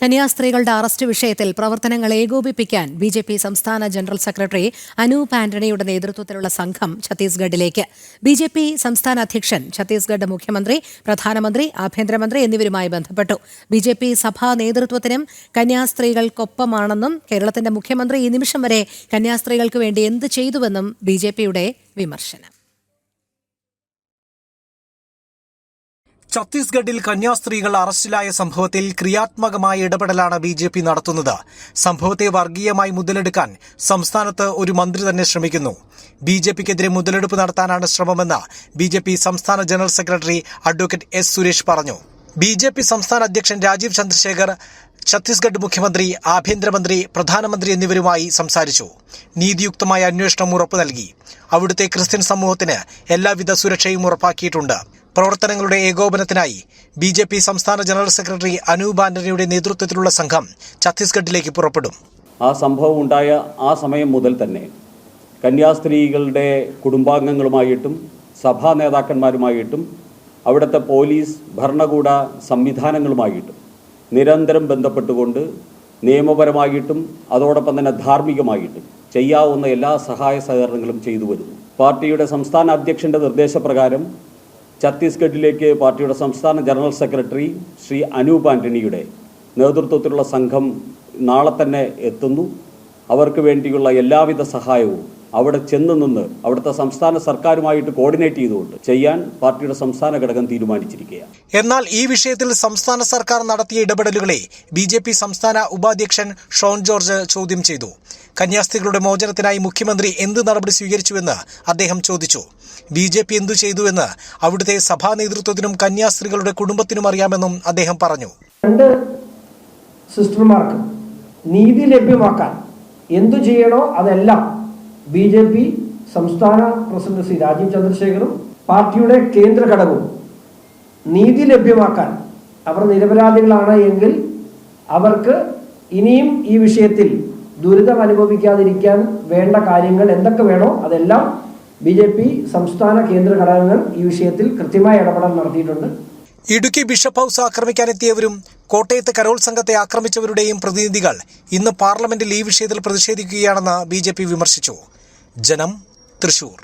കന്യാസ്ത്രീകളുടെ arrest വിഷയത്തിൽ പ്രവർത്തനങ്ങൾ ഏകോപിപ്പിക്കാൻ BJP സംസ്ഥാന ജനറൽ സെക്രട്ടറി അനൂപ് ആന്റണിയുടെ നേതൃത്വത്തിലുള്ള സംഘം ഛത്തീസ്ഗഡിലേക്ക്. ബിജെപി സംസ്ഥാന അധ്യക്ഷൻ ഛത്തീസ്ഗഡ് മുഖ്യമന്ത്രി, പ്രധാനമന്ത്രി, ആഭ്യന്തരമന്ത്രി എന്നിവരുമായി ബന്ധപ്പെട്ടു. ബിജെപി സഭാ നേതൃത്വത്തിനും കന്യാസ്ത്രീകൾക്കൊപ്പമാണെന്നും കേരളത്തിന്റെ മുഖ്യമന്ത്രി ഈ നിമിഷം വരെ കന്യാസ്ത്രീകൾക്ക് വേണ്ടി എന്ത് ചെയ്തുവെന്നും ബിജെപിയുടെ വിമർശനം. ഛത്തീസ്ഗഡിൽ കന്യാസ്ത്രീകൾ അറസ്റ്റിലായ സംഭവത്തിൽ ക്രിയാത്മകമായ ഇടപെടലാണ് ബിജെപി നടത്തുന്നത്. സംഭവത്തെ വർഗീയമായി മുതലെടുക്കാൻ സംസ്ഥാനത്ത് ഒരു മന്ത്രി തന്നെ ശ്രമിക്കുന്നു. ബിജെപിക്കെതിരെ മുതലെടുപ്പ് നടത്താനാണ് ശ്രമമെന്ന് ബിജെപി സംസ്ഥാന general secretary advocate S Suresh പറഞ്ഞു. ബിജെപി സംസ്ഥാന അധ്യക്ഷൻ രാജീവ് ചന്ദ്രശേഖർ ഛത്തീസ്ഗഡ് മുഖ്യമന്ത്രി, ആഭ്യന്തരമന്ത്രി, പ്രധാനമന്ത്രി എന്നിവരുമായി സംസാരിച്ചു. നീതിയുക്തമായ അന്വേഷണം ഉറപ്പു നൽകി. അവിടുത്തെ ക്രിസ്ത്യൻ സമൂഹത്തിന് എല്ലാവിധ സുരക്ഷയും ഉറപ്പാക്കിയിട്ടുണ്ട്. പ്രവർത്തനങ്ങളുടെ ഏകോപനത്തിനായി ബിജെപി സംസ്ഥാന ജനറൽ സെക്രട്ടറി അനൂപ് ആന്റണിയുടെ നേതൃത്വത്തിലുള്ള സംഘം ഛത്തീസ്ഗഡിലേക്ക് പുറപ്പെടും. ആ സംഭവം ഉണ്ടായ ആ സമയം മുതൽ തന്നെ കന്യാസ്ത്രീകളുടെ കുടുംബാംഗങ്ങളുമായിട്ടും സഭാ നേതാക്കന്മാരുമായിട്ടും അവിടുത്തെ പോലീസ് ഭരണകൂട സംവിധാനങ്ങളുമായിട്ടും നിരന്തരം ബന്ധപ്പെട്ടുകൊണ്ട് നിയമപരമായിട്ടും അതോടൊപ്പം തന്നെ ധാർമ്മികമായിട്ടും ചെയ്യാവുന്ന എല്ലാ സഹായ സഹകരണങ്ങളും ചെയ്തു വരുന്നു. പാർട്ടിയുടെ സംസ്ഥാന അധ്യക്ഷന്റെ നിർദ്ദേശപ്രകാരം ഛത്തീസ്ഗഡിലേക്ക് പാർട്ടിയുടെ സംസ്ഥാന ജനറൽ സെക്രട്ടറി ശ്രീ അനൂപ് ആന്റണിയുടെ നേതൃത്വത്തിലുള്ള സംഘം നാളെ തന്നെ എത്തുന്നു. അവർക്ക് വേണ്ടിയുള്ള എല്ലാവിധ സഹായവും അവിടെ ചെന്ന് നിന്ന് അവിടുത്തെ സംസ്ഥാന സർക്കാരുമായിട്ട് കോർഡിനേറ്റ് ചെയ്തുകൊണ്ട് ചെയ്യാൻ പാർട്ടിയുടെ സംസ്ഥാന ഘടകം തീരുമാനിച്ചിരിക്കുകയാണ്. എന്നാൽ ഈ വിഷയത്തിൽ സംസ്ഥാന സർക്കാർ നടത്തിയ ഇടപെടലുകളെ ബിജെപി സംസ്ഥാന ഉപാധ്യക്ഷൻ ഷോൺ ജോർജ് ചോദ്യം ചെയ്തു. കന്യാസ്ത്രീകളുടെ മോചനത്തിനായി മുഖ്യമന്ത്രി എന്ത് നടപടി സ്വീകരിച്ചുവെന്ന് അദ്ദേഹം ചോദിച്ചു. ബിജെപി എന്തു ചെയ്തുവെന്ന് അവിടുത്തെ സഭാ നേതൃത്വത്തിനും കന്യാസ്ത്രീകളുടെ കുടുംബത്തിനും അറിയാമെന്നും അദ്ദേഹം പറഞ്ഞു. രണ്ട് സിസ്റ്റർമാർക്ക് നീതി ലഭ്യമാക്കാൻ എന്തു ചെയ്യണോ അതെല്ലാം ബിജെപി സംസ്ഥാന പ്രസിഡന്റ് ശ്രീ രാജീവ് ചന്ദ്രശേഖറും പാർട്ടിയുടെ കേന്ദ്ര ഘടകവും നീതി ലഭ്യമാക്കാൻ അവർ നിരപരാധികളാണ് എങ്കിൽ അവർക്ക് ഇനിയും ഈ വിഷയത്തിൽ ദുരിതം അനുഭവിക്കാതിരിക്കാൻ വേണ്ട കാര്യങ്ങൾ എന്തൊക്കെ വേണോ അതെല്ലാം ബിജെപി സംസ്ഥാന കേന്ദ്ര ഘടകങ്ങൾ ഈ വിഷയത്തിൽ കൃത്യമായ ഇടപെടൽ നടത്തിയിട്ടുണ്ട്. ഇടുക്കി ബിഷപ്പ് ഹൌസ് ആക്രമിക്കാനെത്തിയവരും കോട്ടയത്ത് കരോൾ സംഘത്തെ ആക്രമിച്ചവരുടെയും പ്രതിനിധികൾ ഇന്ന് പാർലമെന്റിൽ ഈ വിഷയത്തിൽ പ്രതിഷേധിക്കുകയാണെന്ന് ബിജെപി വിമർശിച്ചു. ജനം, തൃശൂർ.